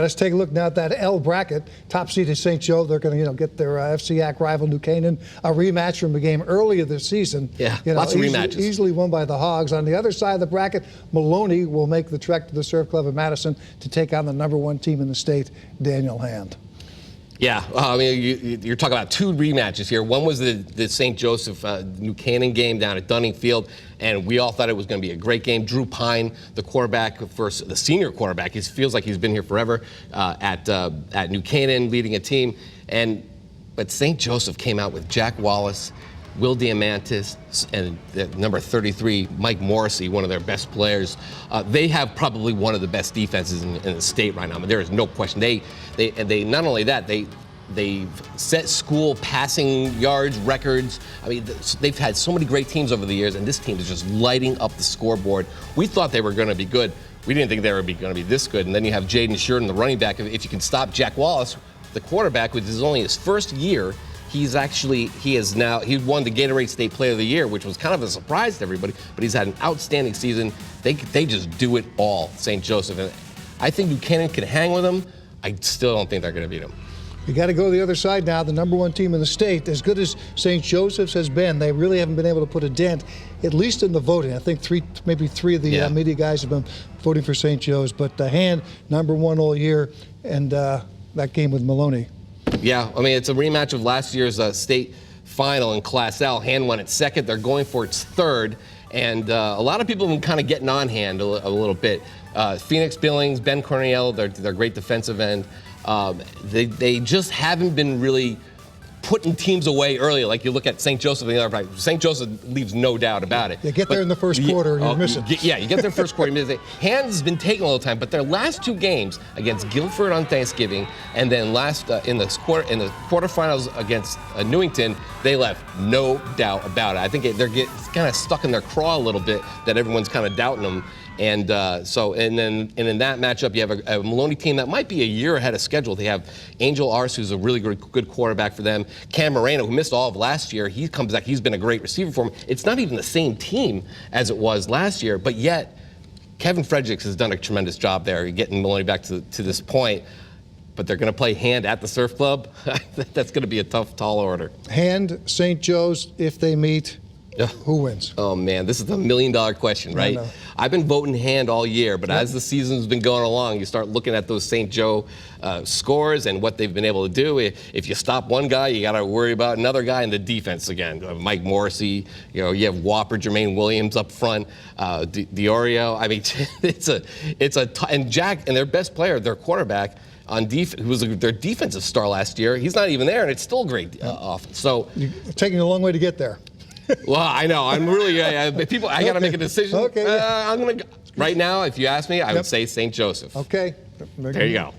Let's take a look now at that L bracket. Top seed is St. Joe. They're going to, get their FCAC rival New Canaan, a rematch from the game earlier this season. Yeah, lots of rematches. Easily won by the Hogs. On the other side of the bracket, Maloney will make the trek to the Surf Club of Madison to take on the #1 team in the state, Daniel Hand. Yeah, I mean, you're talking about two rematches here. One was the St. Joseph New Canaan game down at Dunning Field, and we all thought it was going to be a great game. Drew Pine, the quarterback, the senior quarterback, he feels like he's been here forever at New Canaan, leading a team. But St. Joseph came out with Jack Wallace, Will Diamantis, and number 33, Mike Morrissey, one of their best players. They have probably one of the best defenses in the state right now. I mean, there is no question. They not only that, they've set school passing yards records. I mean, they've had so many great teams over the years, and this team is just lighting up the scoreboard. We thought they were going to be good. We didn't think they were going to be this good. And then you have Jaden Sheridan, the running back. If you can stop Jack Wallace, the quarterback, which is only his first year, he won the Gatorade State Player of the Year, which was kind of a surprise to everybody, but he's had an outstanding season. They just do it all, St. Joseph. And I think New Canaan can hang with them. I still don't think they're going to beat them. You got to go to the other side now. The #1 team in the state, as good as St. Joseph's has been, they really haven't been able to put a dent, at least in the voting. I think maybe three of the media guys have been voting for St. Joe's, but the Hand, #1 all year, and that game with Maloney. Yeah, I mean, it's a rematch of last year's state final in Class L. Hand won its second. They're going for its third. And a lot of people have been kind of getting on Hand a little bit. Phoenix Billings, Ben Cornell, they're great defensive end. They just haven't been really putting teams away early. Like you look at St. Joseph and the other side. St. Joseph leaves no doubt about it. You get there in the first quarter and you're missing. Yeah, you get there first quarter, you miss it. Hand's been taking a little time, but their last two games against Guilford on Thanksgiving and then last in the quarterfinals against Newington, they left no doubt about it. I think they're kind of stuck in their craw a little bit that everyone's kind of doubting them. And then in that matchup, you have a Maloney team that might be a year ahead of schedule. They have Angel Arce, who's a really good quarterback for them. Cam Moreno, who missed all of last year, he comes back. He's been a great receiver for them. It's not even the same team as it was last year, but yet Kevin Fredericks has done a tremendous job there, getting Maloney back to this point. But they're going to play Hand at the Surf Club. That's going to be a tall order. Hand, St. Joe's, if they meet. Who wins? Oh, man, this is the $1 million question, right? I've been voting Hand all year, but as the season's been going along, you start looking at those St. Joe scores and what they've been able to do. If you stop one guy, you got to worry about another guy in the defense again. Mike Morrissey, you have Whopper, Jermaine Williams up front, Diorio. I mean, and Jack, and their best player, their quarterback, who was their defensive star last year, he's not even there, and it's still a great offense. So you're taking a long way to get there. Well, I know. I'm really people. I got to make a decision. Okay. I'm gonna. Right now, if you ask me, I would say St. Joseph. Okay. There you go.